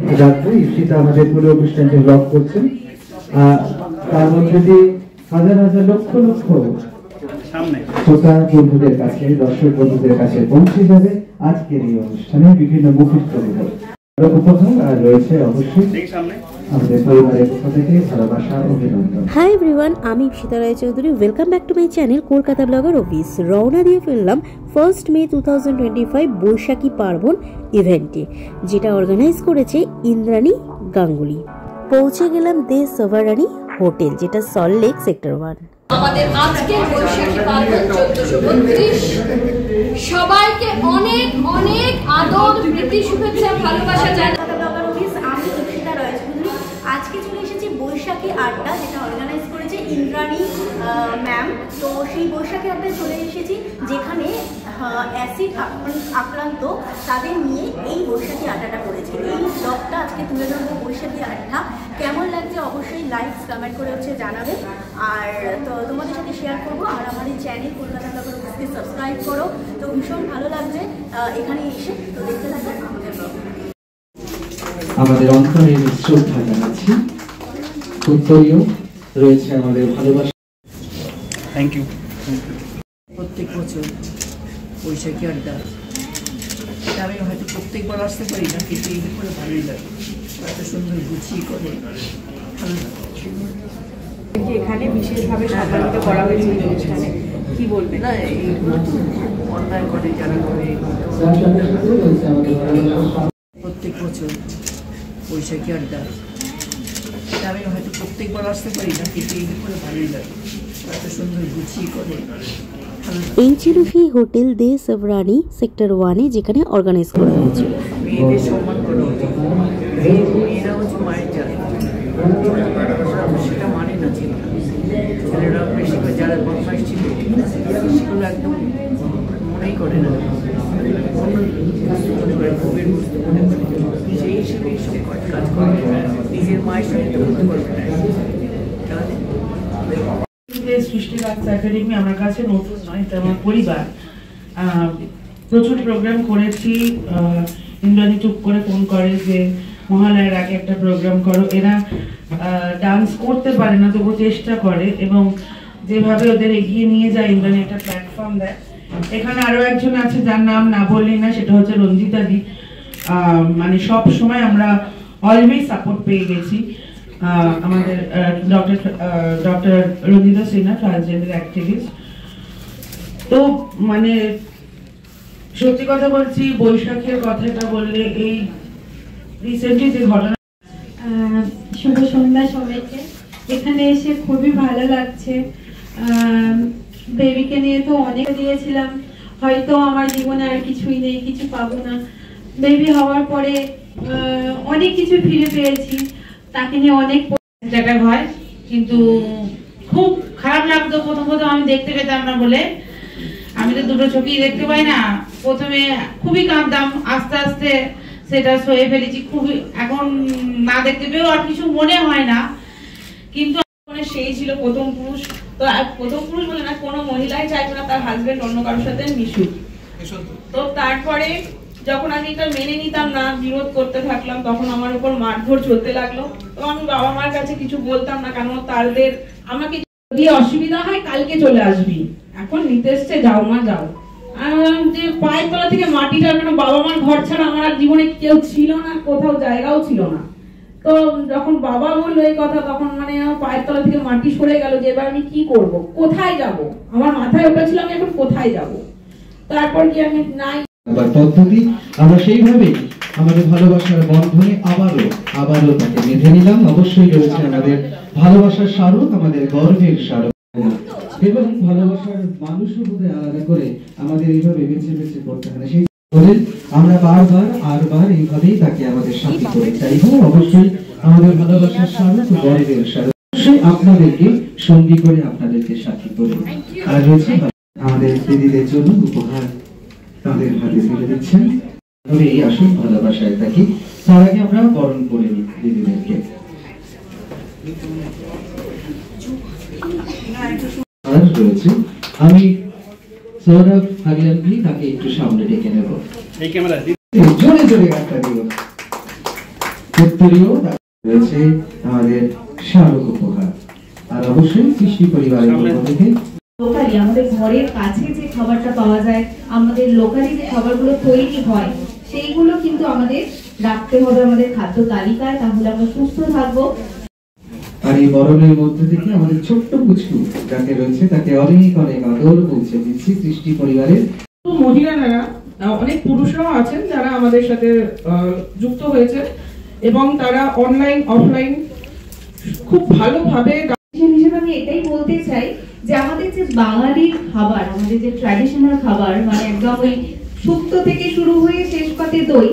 রাত্রে ঈপ্সিতা আমাদের পুরো অনুষ্ঠানটি ব্লগ করছেন, তার মধ্যে দিয়ে হাজার হাজার লক্ষ লক্ষ শ্রোতা বন্ধুদের কাছে, দর্শক বন্ধুদের কাছে পৌঁছে যাবে আজকের এই অনুষ্ঠানে বিভিন্ন মুহূর্তগুলো। আর রয়েছে অবশ্যই আমাদের পরিবারের পক্ষ থেকে ভালোবাসা অভিনন্দন। হাই এভরিওয়ান, আমি Ipsita Raychaudhuri. Welcome back to my channel Kolkata blogger office. রওনা দিয়ে ফেললাম 1 মে 2025 বৈশাখী পার্বণ ইভেন্টে, যেটা অর্গানাইজ করেছে ইন্দ্রাণী গাঙ্গুলি। পৌঁছে গেলাম দে সভারানী হোটেল, যেটা সল্টলেক সেক্টর 1। আমাদের আজকের বৈশাখী পার্বণ 1432, সবাইকে অনেক অনেক আদর, প্রীতি, শুভেচ্ছা, ভালোবাসা জানাই। আমি ঈপ্সিতা রায়চৌধুরী। আজকে চলে এসেছি বৈশাখী আড্ডা, যেটা অর্গানাইজ করেছে ইন্দ্রাণী ম্যাম। তো সেই বৈশাখী আড্ডায় চলে এসেছি, যেখানে অ্যাসিড আক্রান্ত তাদের নিয়ে এই বৈশাখী আড্ডাটা করেছে। এই ব্লগটা আজকে তুলে ধরবো, বৈশাখী আড্ডা কেমন লাগছে অবশ্যই লাইক কমেন্ট করে জানাবে, আর তো তোমাদের সাথে শেয়ার করবো। আর আমার এই চ্যানেল কলকাতা ব্লগার অফিসকে সাবস্ক্রাইব করো। তো ভীষণ ভালো লাগছে এখানে এসে। তো দেখতে থাকো আমাদের ব্লগ। আমাদের অন্তরের শ্রদ্ধা জানাচ্ছি, উত্তরীয় রয়েছে আমাদের ভালোবাসা। Thank you. প্রত্যেক বছর বৈশাখী আড্ডা, এটা আমি হয়তো প্রত্যেকবার আসতে পারি না, কিন্তু এই করে ভালোই লাগে। এত সুন্দর গুছিয়ে করে ভালো লাগে। এখানে বিশেষভাবে সম্মানিত করা হয়েছে এই অনুষ্ঠানে, কি বলবে? না, এইগুলো তো অন্যায় করে যারা করে। প্রত্যেক বছর বৈশাখী আড্ডা, এটা আমি হয়তো প্রত্যেকবার আসতে পারি না, কিন্তু এই করে ভালোই লাগে। এত সুন্দর গুছিয়ে করে ভালো লাগে। এই ছিল সেই হোটেল দে সভারানী সেক্টর 1-এ, যেখানে অর্গানাইজ করা হয়েছিল। মেয়েদের সম্মান করা উচিত। মেয়েরা হচ্ছে মায়ের জাত, সেটা মানে না ছিল। ছেলেরা বেশিরভাগ যারা বদমাইশ ছিল সেগুলো একদম মনেই করে না, অন্য বস্তু মনে করে, ভোগের বস্তু মনে করে। সেই হিসেবে এইসব কাজ করে, নিজের মায়ের সঙ্গে তো করতে পারবে না। সৃষ্টি বার্তা একাডেমি আমার কাছে নতুন নয়, এটা আমার পরিবার। প্রচুর প্রোগ্রাম করেছি। ইন্দ্রাণী চুপ করে ফোন করে যে মহালয়ার আগে একটা প্রোগ্রাম করো। এরা ডান্স করতে পারে না, তবু চেষ্টা করে, এবং যেভাবে ওদের এগিয়ে নিয়ে যায় ইন্দ্রাণী একটা প্ল্যাটফর্ম দেয়। এখানে আরো একজন আছে যার নাম না বললেই না, সেটা হচ্ছে রঞ্জিতা দি। মানে সব সময় আমরা অলওয়েজ সাপোর্ট পেয়ে গেছি। আমাদের doctor Ranjita Sinha, transgender activist. তো মানে সত্যি কথা বলছি, বৈশাখের কথাটা বললে, এই রিসেন্টলি যে ঘটনা। শুভ সন্ধ্যা সবাইকে। এখানে এসে খুবই ভালো লাগছে। বেবিকে নিয়ে তো অনেক দিয়েছিলাম, হয়তো আমার জীবনে আর কিছুই নেই, কিছু পাবো না। বেবি হওয়ার পরে অনেক কিছু ফিরে পেয়েছি, তাকে নিয়ে অনেক জায়গায় হয়। কিন্তু খুব খারাপ লাগতো প্রথম আমি দেখতে পেতাম না বলে। আমি তো দুটো চোখেই দেখতে পাই না। প্রথমে খুবই কাঁদতাম, আস্তে আস্তে সেটা সয়ে ফেলেছি। খুবই এখন না দেখতে পেয়েও আর কিছু মনে হয় না। কিন্তু সেই ছিল প্রথম পুরুষ। তো প্রথম পুরুষ বলে না, কোনো মহিলাই চাইবে না তার হাজবেন্ড অন্য কারোর সাথে মিশুক। তো তারপরে যখন আমি এটা মেনে নিতাম না, বিরোধ করতে থাকলাম, তখন আমার উপর মারধর চলতে লাগলো। তো আমি বাবা মার কাছে কিছু বলতাম না, কারণ তাদের আমাকে যদি অসুবিধা হয় কালকে চলে আসবি, এখন নিতে এসছে, যাও মা যাও। যে পায়ের তলা থেকে মাটিটা, কেন বাবা মার ঘর ছাড়া আমার আর জীবনে কেউ ছিল না, কোথাও জায়গাও ছিল না। তো যখন বাবা বললো এই কথা, তখন মানে আমার পায়ের তলা থেকে মাটি সরে গেল, যে এবার আমি কি করব, কোথায় যাব। আমার মাথায় ওটা ছিল আমি এখন কোথায় যাব। তারপর কি আমি নাই পদ্ধতি আমরা সেইভাবে আমাদের ভালোবাসার বন্ধনে আবারও তাকে বেঁধে নিলাম। অবশ্যই রয়েছে আমাদের ভালোবাসার স্মারক, আমাদের গর্বের স্মারক, এবং ভালোবাসার মানুষও বোধহয় আলাদা করে আমাদের এইভাবে বেছে বেছে করতে হয়। সেই আমরা বারবার এইভাবেই তাকে আমাদের সাথী করে চাইব। অবশ্যই আমাদের ভালোবাসার স্মারক, গর্বের স্মারক, অবশ্যই আপনাদেরকে সঙ্গী করে, আপনাদেরকে সাথী করে। আর রয়েছে আমাদের দিদিদের জন্য উপহার তাদের হাতে তুলে দিচ্ছেন। তবে এই আসল ভালোবাসায় থাকি। তার আগে আমরা বরণ করে নিই দিদিদেরকে। আর রয়েছে আমি সৌরভ হাগিয়ানভি, তাকে একটু সামনে ডেকে নেব। এই ক্যামেরা জোরে জোরে গানটা দিব। উত্তরীয় রয়েছে আমাদের স্মারক উপহার, আর অবশ্যই সৃষ্টি পরিবারের পক্ষ থেকে লোকালি আমাদের ঘরের কাছে যে খাবারটা পাওয়া যায়, আমাদের লোকালি যে খাবারগুলো তৈরি হয় সেইগুলো কিন্তু আমাদের রাখতে হবে আমাদের খাদ্য তালিকায়, তাহলে আমরা সুস্থ থাকবো। আর এই বরণের মধ্যে থেকে আমাদের ছোট্ট পুচকু যাকে রয়েছে তাকে অনেক অনেক আদর পৌঁছে দিচ্ছি সৃষ্টি পরিবারের মহিলারা, অনেক পুরুষরাও আছেন যারা আমাদের সাথে যুক্ত হয়েছে এবং তারা অনলাইন অফলাইন খুব ভালোভাবে হিসেবে আমি এটাই বলতে চাই যে আমাদের যে বাঙালির খাবার, আমাদের যে ট্র্যাডিশনাল খাবার, মানে একদম ওই শুক্তো থেকে শুরু হয়ে শেষ পাতে দই,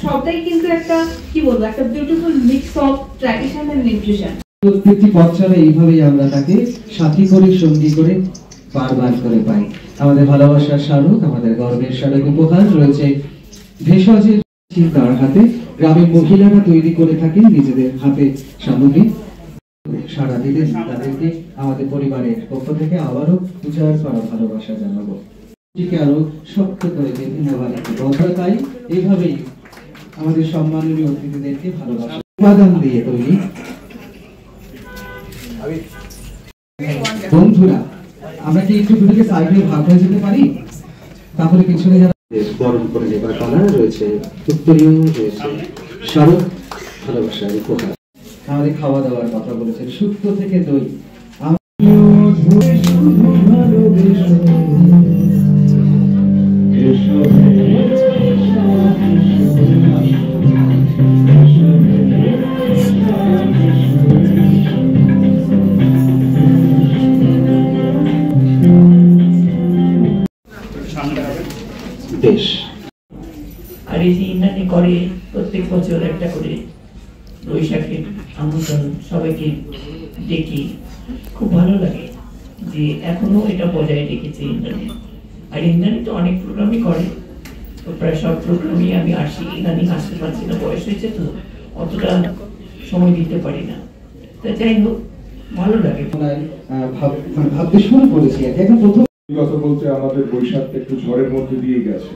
সবটাই কিন্তু একটা কি বলবো একটা beautiful mix of tradition and nutrition. প্রত্যেকটি পথ চলে এইভাবেই আমরা তাকে সাথী করে সঙ্গী করে বারবার করে পাই। আমাদের ভালোবাসার স্মারক, আমাদের গর্বের স্মারক উপহার রয়েছে ভেষজের তার হাতে। গ্রামের মহিলারা তৈরি করে থাকেন নিজেদের হাতে সামগ্রী। সারা দিনে তাদেরকে আমাদের পরিবারের পক্ষ থেকে আবারও উজাড় করা ভালোবাসা জানাবো। আরো শক্ত করে তাই এইভাবেই আমাদের সম্মাননীয় অতিথিদেরকে ভালোবাসা উপাদান দিয়ে তৈরি। বন্ধুরা, আমরা কি একটু দুদিকে সাইডে ভাগ হয়ে যেতে পারি? তাহলে পিছনে যারা বরণ করে নেবার পালা রয়েছে, উত্তরীয় রয়েছে স্মারক ভালোবাসার উপহার। আমাদের খাওয়া দাওয়ার কথা বলেছেন, শুক্তো থেকে দই। আর এই যে ইন্দ্রাণী করে প্রত্যেক বছর একটা করে বৈশাখের আমন্ত্রণ সবাইকে দেখি, খুব ভালো লাগে যে এখনো এটা বজায় রেখেছে ইন্দ্রাণী। আর ইন্দ্রাণী তো অনেক প্রোগ্রামই করে, তো প্রায় সব প্রোগ্রামই আমি আসি। ইদানিং আসতে পারছি না, বয়স হয়েছে তো অতটা সময় দিতে পারি না, তা যাই হোক ভালো লাগে। ভাবতে শুরু করেছি এখন প্রথম কথা বলতে আমাদের বৈশাখটা একটু ঝড়ের মধ্যে দিয়ে গেছে,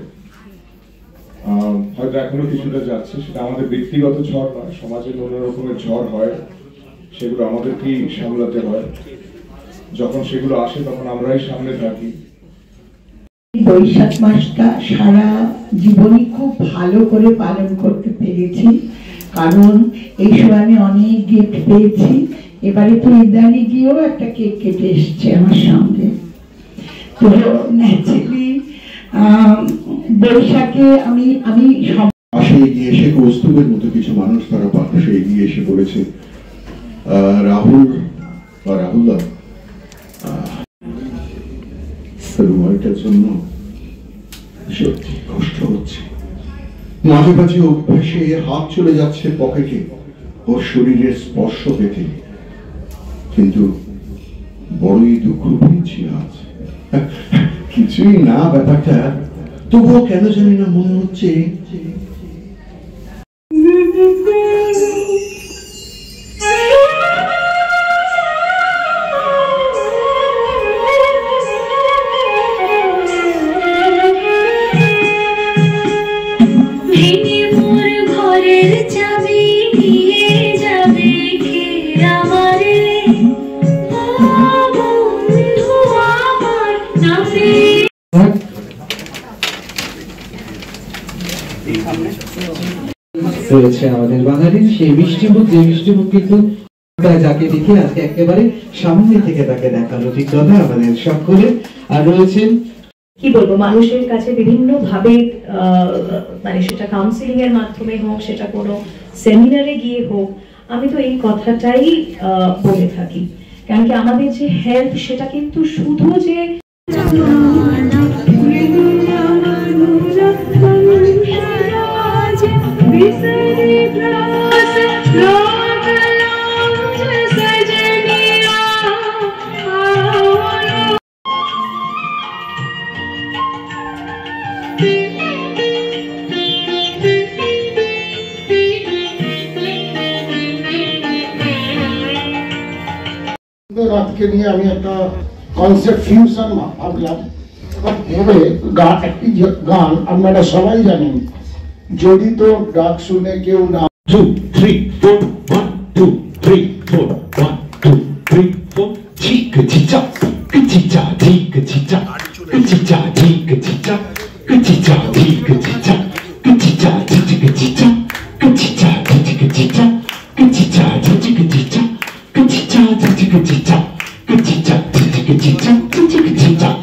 হয়তো এখনো কিছুটা যাচ্ছে। সেটা আমাদের ব্যক্তিগত ঝড় নয়, সমাজে নানা রকমের ঝড় হয়, সেগুলো আমাদেরকেই সামলাতে হয়। যখন সেগুলো আসে তখন আমরাই সামনে থাকি। বৈশাখ মাসটা সারা জীবনই খুব ভালো করে পালন করতে পেরেছি, কারণ এই সময় আমি অনেক গিফট পেয়েছি। এবারে তো ইন্দ্রাণী গিয়েও একটা কেক কেটে এসছে আমার সঙ্গে। তো ন্যাচারালি বৈশাখে আমি পাশে এগিয়ে এসে কৌস্তুভের মতো কিছু মানুষ তারা পাশে এগিয়ে এসে বলেছে, রাহুল বা রাহুলদা রুমালটার জন্য সত্যি কষ্ট হচ্ছে। মাঝে মাঝে অভ্যাসে হাত চলে যাচ্ছে পকেটে ওর শরীরের স্পর্শ পেতে, কিন্তু বড়ই দুঃখ পেয়েছি আজ। কিছুই না ব্যাপারটা, তবুও কেন জানি না মনে হচ্ছে রয়েছে আমাদের বাঙালির সেই মিষ্টিমুখ, যে মিষ্টিমুখ কিন্তু যাকে দেখে আজকে একেবারে সামনে থেকে তাকে দেখার অভিজ্ঞতা আমাদের সকলের। আর রয়েছেন কি বলবো, মানুষের কাছে বিভিন্ন ভাবে, মানে সেটা কাউন্সিলিং এর মাধ্যমে হোক, সেটা কোনো সেমিনারে গিয়ে হোক, আমি তো এই কথাটাই বলে থাকি। কারণ কি আমাদের যে হেলথ, সেটা কিন্তু শুধু যে রাতকে নিয়ে আমি একটা কনসেপ্ট ফিউশন ভাবলাম। একটি গান আপনারা সবাই জানেন, যদি তো ডাক শুনে কেউ না 2, 3, 4, 1, 2, 3, 4, 1, 2, 3, 4. Chica chicha, chicha, chica chicha, chicha, chica chicha, chicha, chica chicha, chicha, chica chicha, chicha, chica chicha, chicha, chica chicha, chicha, chica chicha. Chicha, chicha, chicha,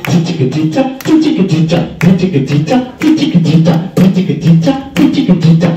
chicha, chicha, chicha, chicha, chicha, chicha, chicha, chicha, chicha, chicha, chicha, chicha, chicha, chicha, chicha, chicha,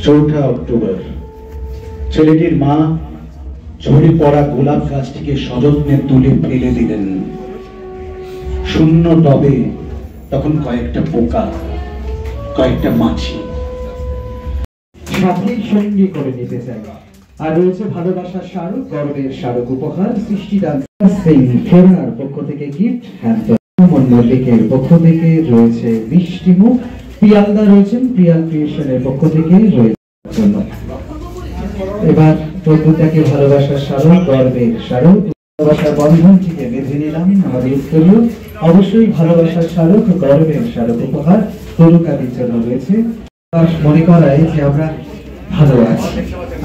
চৌঠা October ছেলেটির মা ঝরে পড়া গোলাপ গাছটিকে সযত্নে তুলে ফেলে দিলেন। শূন্য টবে তখন কয়েকটা পোকা, কয়েকটা মাছি। সাথে সঙ্গী করে নিতে চাই। আর রয়েছে ভালোবাসার স্মারক, গর্বের স্মারক উপহার সৃষ্টিদান সিং ফেরার পক্ষ থেকে গিফট হ্যাম্পার, মল্লিকের পক্ষ থেকে রয়েছে মিষ্টি মুখ, পিয়ালদা রয়েছেন প্রিয়াল ক্রিয়েশনের পক্ষ থেকে রয়েছে জন্য। এবার প্রত্যেককে ভালোবাসার স্মারক, গর্বের স্মারক, ভালোবাসার বন্ধনটিকে বেঁধে নিলাম আমাদের উত্তরীয়। অবশ্যই ভালোবাসার স্মারক, গর্বের স্মারক উপহার তরুকাদির জন্য রয়েছে। মনে করায় যে আমরা ভালো আছি,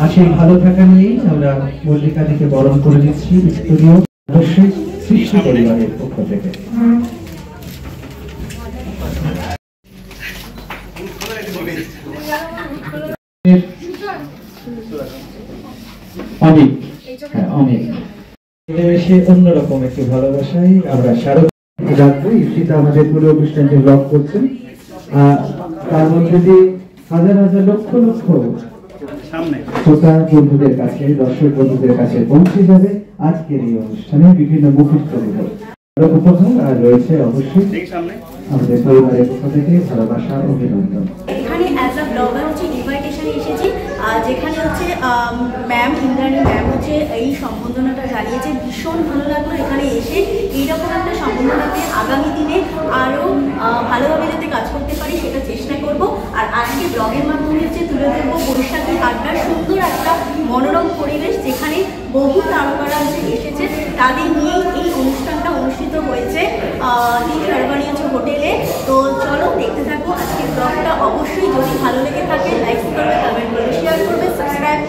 আর সেই ভালো থাকা নিয়েই আমরা মল্লিকাদিকে বরণ করে দিচ্ছি উত্তরীয়, অবশ্যই সৃষ্টি পরিবারের পক্ষ থেকে। অনেক অনেক এসে অন্যরকম একটি ভালোবাসায় আমরা স্মারক রাখবো। ইফতিতা আমাদের পুরো অনুষ্ঠানটি ব্লগ করছেন, তার মধ্যে দিয়ে হাজার হাজার লক্ষ লক্ষ শ্রোতা বন্ধুদের কাছে, দর্শক বন্ধুদের কাছে পৌঁছে যাবে আজকের এই অনুষ্ঠানে বিভিন্ন মুহূর্তগুলো। উপহার আর রয়েছে অবশ্যই আমাদের পরিবারের পক্ষ থেকে ভালোবাসা অভিনন্দন। এখানে অ্যাজ আ ব্লগার হচ্ছে ইনভাইটেশনে এসেছি, যেখানে হচ্ছে ম্যাম ইন্দ্রাণী ম্যাম হচ্ছে এই সম্বোধনাটা জানিয়েছে। ভীষণ ভালো লাগলো এখানে এসে। এইরকম একটা সম্বোধনাতে আগামী দিনে আরও ভালোভাবে যাতে কাজ করতে পারি সেটা চেষ্টা করব। আর আজকে ব্লগের মাধ্যমে হচ্ছে তুলে ধরবো বৈশাখী আড্ডার সুন্দর একটা মনোরম পরিবেশ, যেখানে বহু তারকারা হচ্ছে এসেছে, তাদের নিয়েই এই অনুষ্ঠানটা অনুষ্ঠিত হয়েছে এই সর্বাণীয় হোটেলে। তো চলো দেখতে থাকো আজকের ব্লগটা। অবশ্যই যদি ভালো লেগে থাকে লাইক করবে, কমেন্ট করবে, শেয়ার করবে, সাবস্ক্রাইব